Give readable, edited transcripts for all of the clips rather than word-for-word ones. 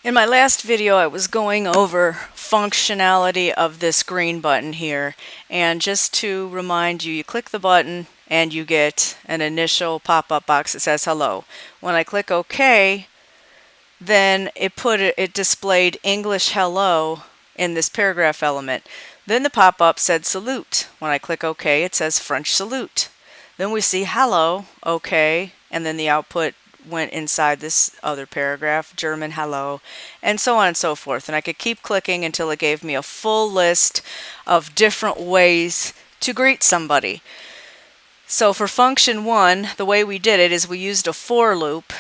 In my last video, I was going over functionality of this green button here. And just to remind you, you click the button and you get an initial pop-up box that says hello. When I click OK, then it displayed English hello in this paragraph element. Then the pop-up said salute. When I click OK, it says French salute. Then we see hello, OK, and then the output went inside this other paragraph, German hello, and so on and so forth. And I could keep clicking until it gave me a full list of different ways to greet somebody. So for function 1, the way we did it is we used a for loop,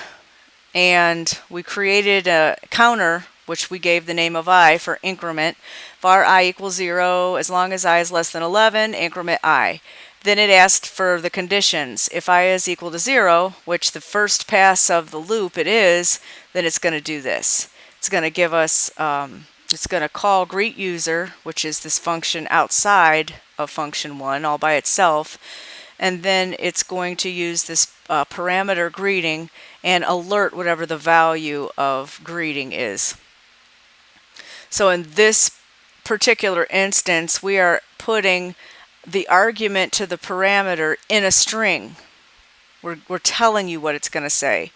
and we created a counter, which we gave the name of I for increment. Var I equals 0, as long as I is less than 11, increment I. Then it asked for the conditions. If I is equal to 0, which the first pass of the loop it is, then it's going to do this. It's going to give us, it's going to call greet user, which is this function outside of function 1 all by itself. And then it's going to use this parameter greeting and alert whatever the value of greeting is. So in this particular instance, we are putting the argument to the parameter in a string. We're telling you what it's going to say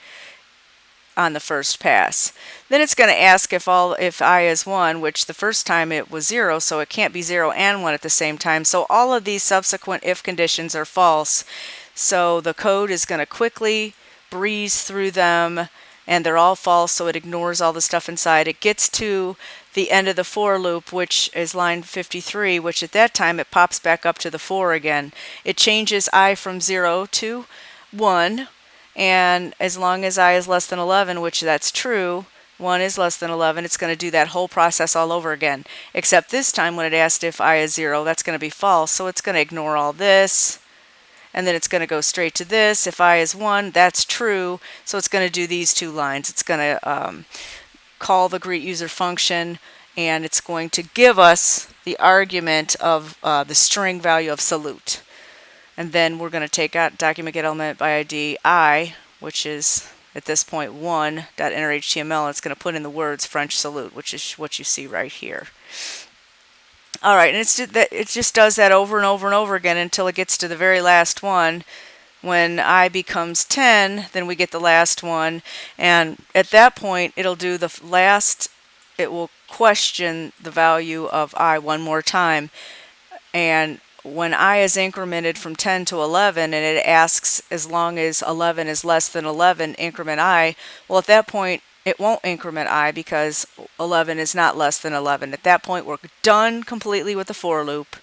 on the first pass. Then it's going to ask if I is 1, which the first time it was 0, so it can't be 0 and 1 at the same time. So all of these subsequent if conditions are false. So the code is going to quickly breeze through them, and they're all false, so it ignores all the stuff inside. It gets to the end of the for loop, which is line 53, which at that time it pops back up to the for again. It changes I from 0 to 1, and as long as I is less than 11, which that's true, 1 is less than 11, it's going to do that whole process all over again. Except this time when it asked if I is 0, that's going to be false, so it's going to ignore all this. And then it's going to go straight to this. If I is 1, that's true, so it's going to do these two lines. It's going to call the greet user function, and it's going to give us the argument of the string value of salute. And then we're going to take out document get element by ID I, which is at this point 1.enter.html. It's going to put in the words French salute, which is what you see right here. All right, and it just does that over and over and over again until it gets to the very last one. When I becomes 10, then we get the last one, and at that point it'll do the last, it will question the value of I one more time. And when I is incremented from 10 to 11, and it asks as long as 11 is less than 11, increment I, well, at that point it won't increment I because 11 is not less than 11. At that point, we're done completely with the for loop,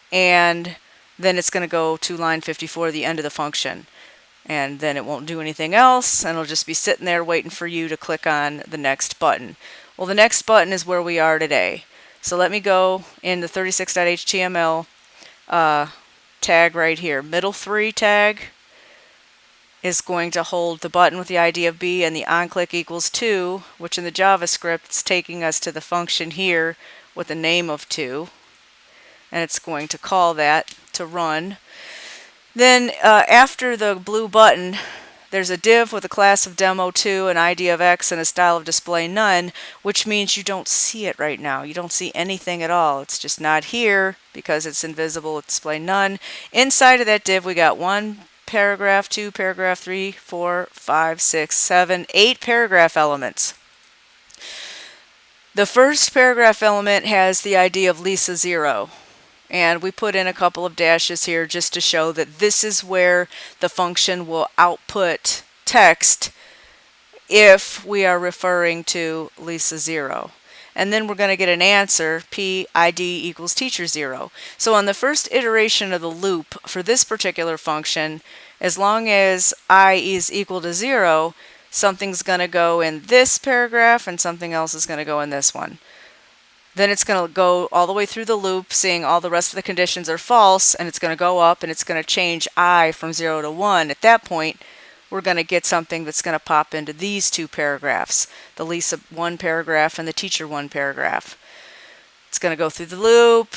and then it's going to go to line 54, the end of the function. And then it won't do anything else, and it'll just be sitting there waiting for you to click on the next button. Well, the next button is where we are today. So let me go in the 36.html tag right here. Middle 3 tag is going to hold the button with the ID of B and the onClick equals 2, which in the JavaScript is taking us to the function here with the name of 2. And it's going to call that to run. Then after the blue button, there's a div with a class of demo2, an ID of X, and a style of display none, which means you don't see it right now. You don't see anything at all. It's just not here because it's invisible with display none. Inside of that div, we got 1 paragraph, 2 paragraph, 3, 4, 5, 6, 7, 8 paragraph elements. The first paragraph element has the ID of Lisa 0. And we put in a couple of dashes here just to show that this is where the function will output text if we are referring to Lisa 0. And then we're going to get an answer, P ID equals teacher 0. So on the first iteration of the loop for this particular function, as long as I is equal to 0, something's going to go in this paragraph and something else is going to go in this one. Then it's going to go all the way through the loop, seeing all the rest of the conditions are false, and it's going to go up and it's going to change I from 0 to 1. At that point, we're going to get something that's going to pop into these two paragraphs, the Lisa 1 paragraph and the teacher 1 paragraph. It's going to go through the loop,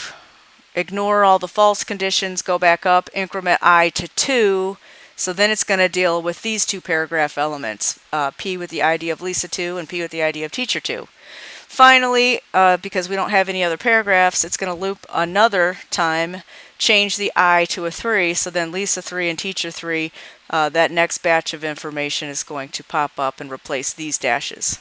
ignore all the false conditions, go back up, increment I to 2, So then it's going to deal with these two paragraph elements, P with the ID of Lisa 2 and P with the ID of Teacher 2. Finally, because we don't have any other paragraphs, it's going to loop another time, change the I to a 3, so then Lisa 3 and Teacher 3, that next batch of information is going to pop up and replace these dashes.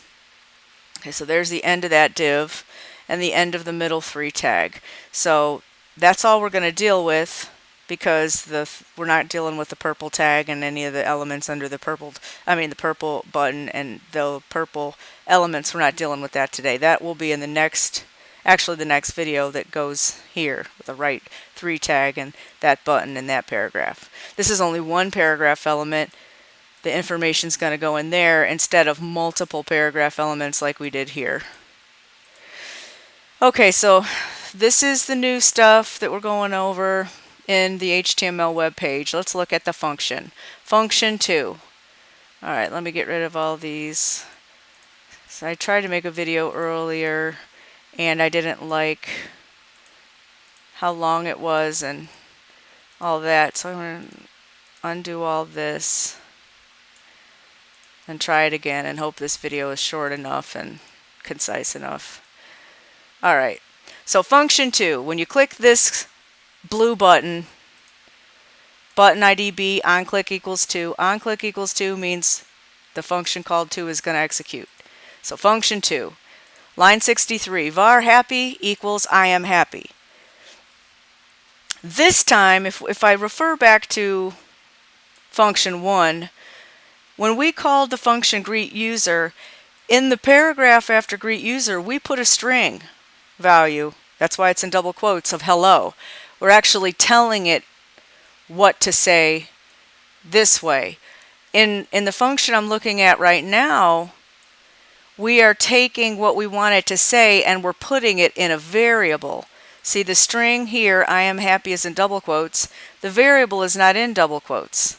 Okay, so there's the end of that div and the end of the middle 3 tag. So that's all we're going to deal with, because we're not dealing with the purple tag and any of the elements under the purple button and the purple elements. We're not dealing with that today. That will be in the next video that goes here with the right 3 tag and that button in that paragraph. This is only one paragraph element. The information's going to go in there instead of multiple paragraph elements like we did here. Okay, so this is the new stuff that we're going over in the HTML web page. Let's look at the function. Function 2. All right, let me get rid of all these. So I tried to make a video earlier and I didn't like how long it was and all that. So I'm going to undo all this and try it again and hope this video is short enough and concise enough. All right, so function 2, when you click this blue button ID B, onClick equals 2. OnClick equals 2 means the function called 2 is going to execute. So function 2, line 63, var happy equals I am happy. This time, if I refer back to function 1, when we called the function greetUser, in the paragraph after greetUser, we put a string value. That's why it's in double quotes of hello. We're actually telling it what to say this way. In the function I'm looking at right now, we are taking what we want it to say and we're putting it in a variable. See, the string here, I am happy, is in double quotes. The variable is not in double quotes.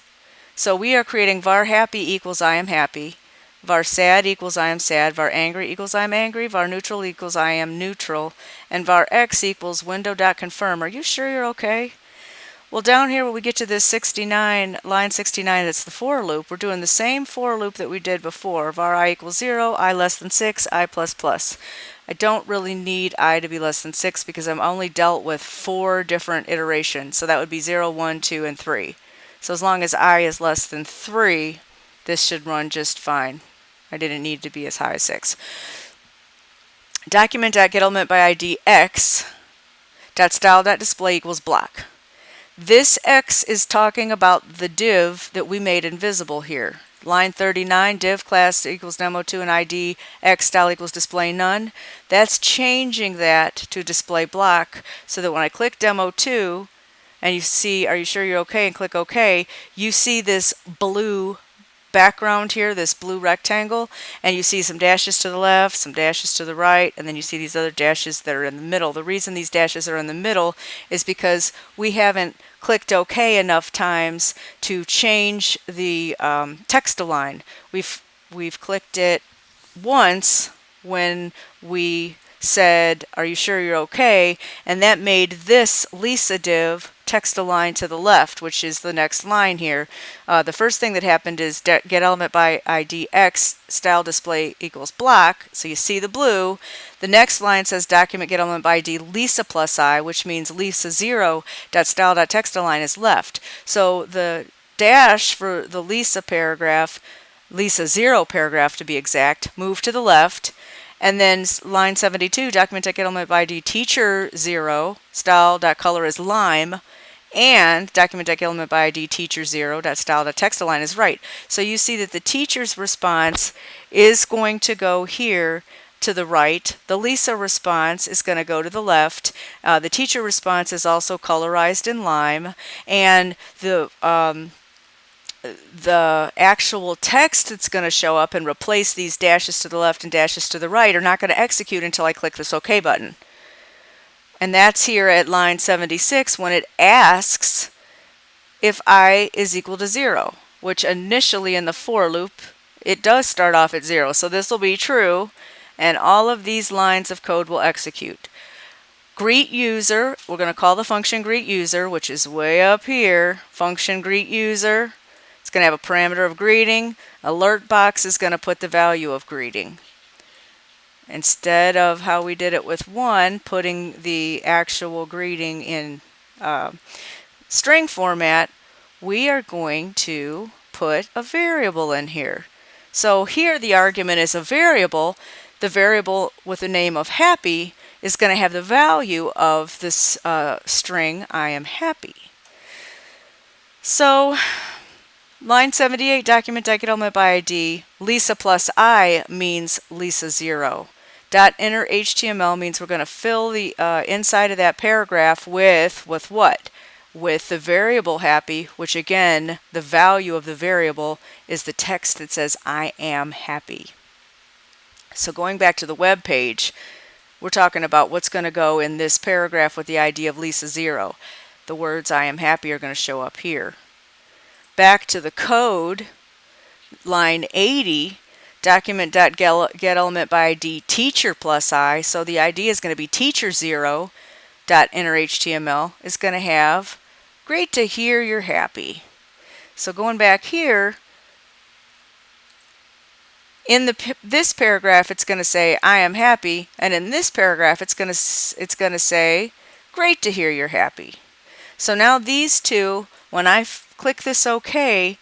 So we are creating var happy equals I am happy, var sad equals I am sad, var angry equals I am angry, var neutral equals I am neutral, and var x equals window.confirm. Are you sure you're okay? Well, down here when we get to this 69, line 69, that's the for loop, we're doing the same for loop that we did before. Var I equals 0, I less than 6, I plus plus. I don't really need I to be less than 6 because I've only dealt with 4 different iterations. So that would be 0, 1, 2, and 3. So as long as I is less than 3, this should run just fine. I didn't need to be as high as 6. Document.getElementById x .style.display equals block. This X is talking about the div that we made invisible here. Line 39, div class equals demo2 and ID X style equals display none. That's changing that to display block so that when I click demo2 and you see, are you sure you're okay, and click OK, you see this blue background here, this blue rectangle, and you see some dashes to the left, some dashes to the right, and then you see these other dashes that are in the middle. The reason these dashes are in the middle is because we haven't clicked OK enough times to change the text align. We've clicked it once when we said, are you sure you're okay? And that made this Lisa div text align to the left, which is the next line here. The first thing that happened is getElementById x style display equals block. So you see the blue. The next line says document getElementById Lisa plus I, which means Lisa 0 .style.textAlign is left. So the dash for the Lisa paragraph, Lisa 0 paragraph to be exact, moved to the left. And then line 72, document.getElementById teacher 0 style.color is lime, and document.getElementById teacher 0 .style.textAlign is right. So you see that the teacher's response is going to go here to the right. The Lisa response is going to go to the left. The teacher response is also colorized in lime, and the actual text that's going to show up and replace these dashes to the left and dashes to the right are not going to execute until I click this OK button. And that's here at line 76 when it asks if I is equal to 0, which initially in the for loop, it does start off at 0. So this will be true, and all of these lines of code will execute. greetUser, we're going to call the function greetUser, which is way up here, function greetUser. going to have a parameter of greeting. Alert box is going to put the value of greeting. Instead of how we did it with 1, putting the actual greeting in string format, we are going to put a variable in here. So here the argument is a variable. The variable with the name of happy is going to have the value of this string, I am happy. So line 78, document.getElement by ID, Lisa plus I means Lisa 0. .inner HTML means we're going to fill the inside of that paragraph with what? With the variable happy, which again, the value of the variable is the text that says I am happy. So going back to the web page, we're talking about what's going to go in this paragraph with the ID of Lisa 0. The words I am happy are going to show up here. Back to the code, line 80, document.getElement by ID teacher plus I. So the ID is going to be teacher 0. .inner HTML is going to have great to hear you're happy. So going back here, in this paragraph it's going to say I am happy, and in this paragraph it's going to say great to hear you're happy. So now these two, when I click this OK,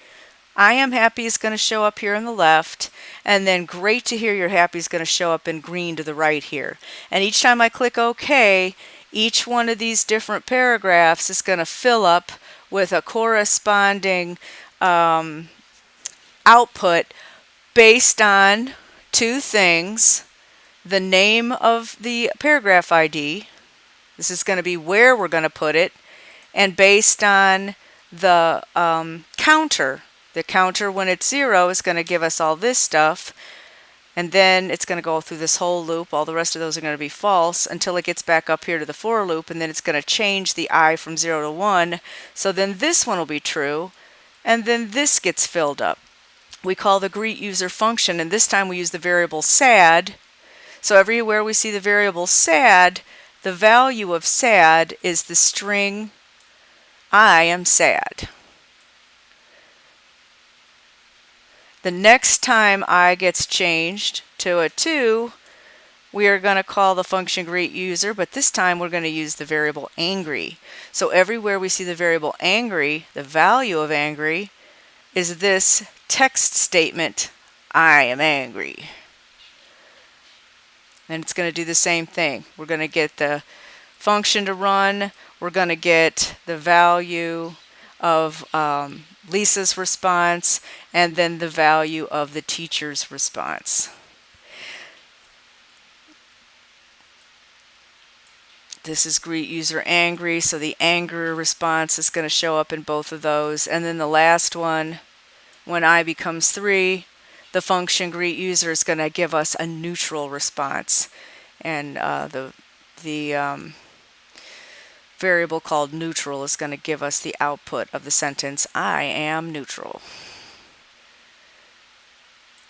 I am happy is going to show up here on the left, and then great to hear you're happy is going to show up in green to the right here. And each time I click OK, each one of these different paragraphs is going to fill up with a corresponding output based on two things: the name of the paragraph ID, this is going to be where we're going to put it, and based on the counter. The counter when it's 0 is going to give us all this stuff, and then it's going to go through this whole loop. All the rest of those are going to be false until it gets back up here to the for loop, and then it's going to change the I from 0 to 1. So then this one will be true, and then this gets filled up. We call the greet user function, and this time we use the variable sad. So everywhere we see the variable sad, the value of sad is the string I am sad. The next time I gets changed to a 2, we are going to call the function greet user, but this time we're going to use the variable angry. So everywhere we see the variable angry, the value of angry is this text statement, I am angry. And it's going to do the same thing. We're going to get the function to run. We're going to get the value of Lisa's response, and then the value of the teacher's response. This is greet user angry, so the angry response is going to show up in both of those. And then the last one, when I becomes 3, the function greet user is going to give us a neutral response. And the variable called neutral is going to give us the output of the sentence, I am neutral.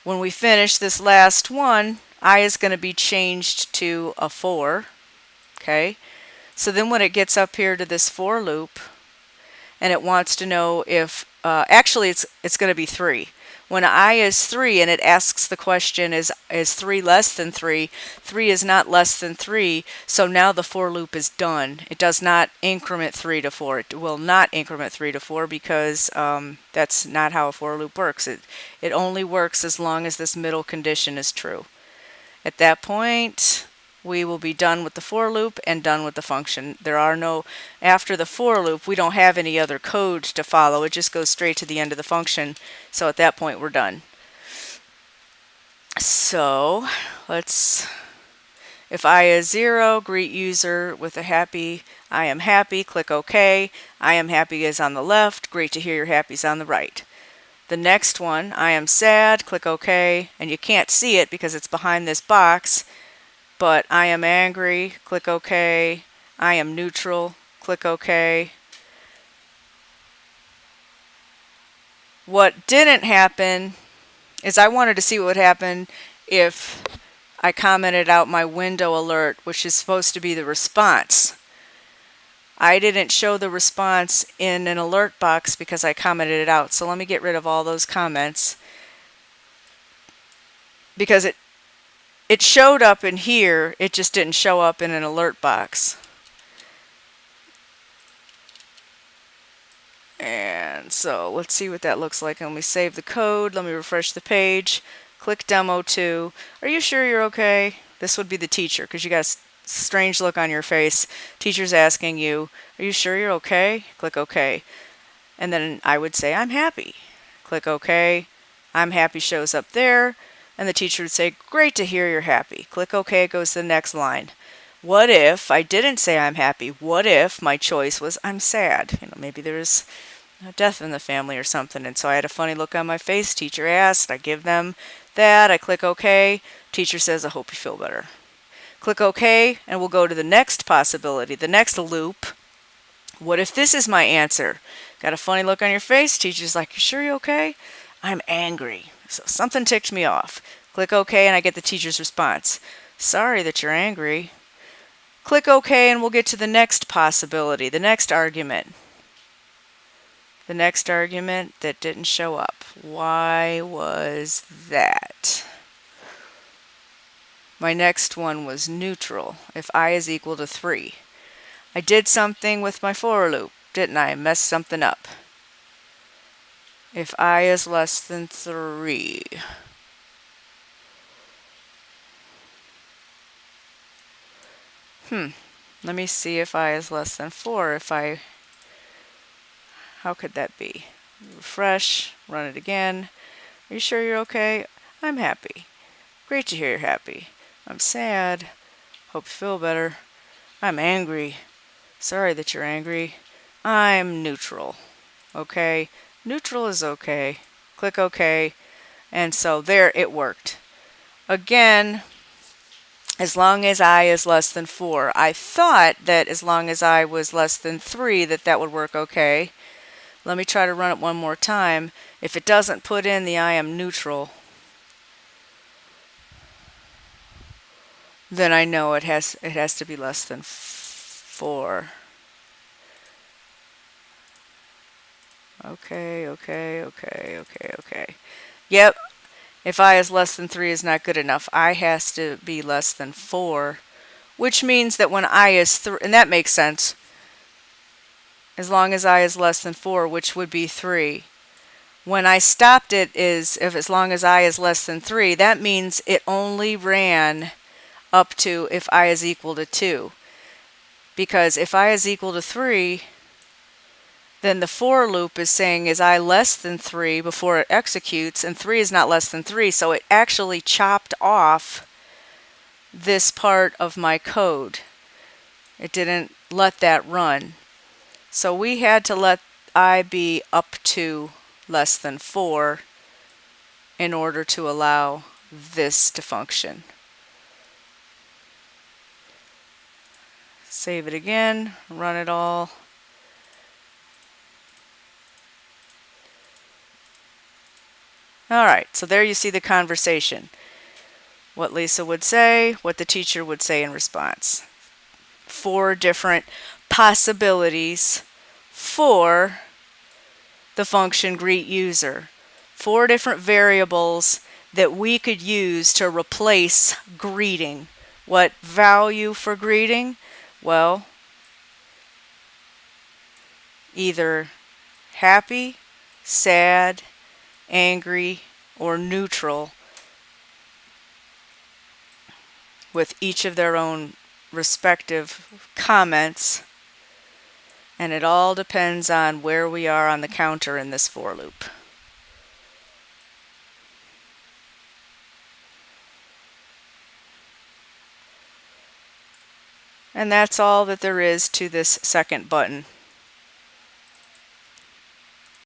When we finish this last one, I is going to be changed to a 4. Okay, so then when it gets up here to this for loop and it wants to know if, actually it's going to be 3. When I is 3 and it asks the question, is 3 less than 3? 3 is not less than 3, so now the for loop is done. It does not increment 3 to 4. It will not increment 3 to 4 because that's not how a for loop works. It only works as long as this middle condition is true. At that point, we will be done with the for loop and done with the function. There are no, after the for loop, we don't have any other code to follow. It just goes straight to the end of the function. So at that point, we're done. So let's, if I is 0, greet user with a happy, I am happy, click OK. I am happy is on the left, great to hear you're happy is on the right. The next one, I am sad, click OK, and you can't see it because it's behind this box. But I am angry, click OK. I am neutral, click OK. What didn't happen is I wanted to see what would happen if I commented out my window alert, which is supposed to be the response. I didn't show the response in an alert box because I commented it out. So let me get rid of all those comments, because it showed up in here, it just didn't show up in an alert box. And so let's see what that looks like. Let me save the code. Let me refresh the page. Click Demo 2. Are you sure you're okay? This would be the teacher, because you got a strange look on your face. Teacher's asking you, are you sure you're okay? Click OK. And then I would say, I'm happy. Click OK. I'm happy shows up there. And the teacher would say, great to hear you're happy. Click OK, it goes to the next line. What if I didn't say I'm happy? What if my choice was I'm sad? Maybe there's a death in the family or something, and so I had a funny look on my face. Teacher asked, I give them that. I click OK. Teacher says, I hope you feel better. Click OK, and we'll go to the next possibility, the next loop. What if this is my answer? Got a funny look on your face. Teacher's like, you sure you're okay? I'm angry. So something ticked me off. Click OK, and I get the teacher's response. Sorry that you're angry. Click OK, and we'll get to the next possibility, the next argument. The next argument that didn't show up. Why was that? My next one was neutral, if I is equal to 3. I did something with my for loop, didn't I? Messed something up. If I is less than 3. Let me see if I is less than 4. How could that be? Refresh, run it again. Are you sure you're okay? I'm happy. Great to hear you're happy. I'm sad. Hope you feel better. I'm angry. Sorry that you're angry. I'm neutral. Okay? Neutral is okay. Click OK. And so there, it worked. Again, as long as I is less than 4. I thought that as long as I was less than 3, that would work okay. Let me try to run it one more time. If it doesn't put in the I am neutral, then I know it has to be less than 4. Okay. Yep. If I is less than 3 is not good enough. I has to be less than 4, which means that when I is 3, and that makes sense, as long as I is less than 4, which would be 3. When I stopped it is, if as long as I is less than 3, that means it only ran up to if I is equal to 2. Because if I is equal to 3, then the for loop is saying is I less than 3 before it executes, and 3 is not less than 3, so it actually chopped off this part of my code. It didn't let that run. So we had to let I be up to less than 4 in order to allow this to function. Save it again, run it all. All right, so there you see the conversation. What Lisa would say, what the teacher would say in response. 4 different possibilities for the function greet user. 4 different variables that we could use to replace greeting. What value for greeting? Well, either happy, sad, angry, or neutral, with each of their own respective comments, and it all depends on where we are on the counter in this for loop. And that's all that there is to this second button.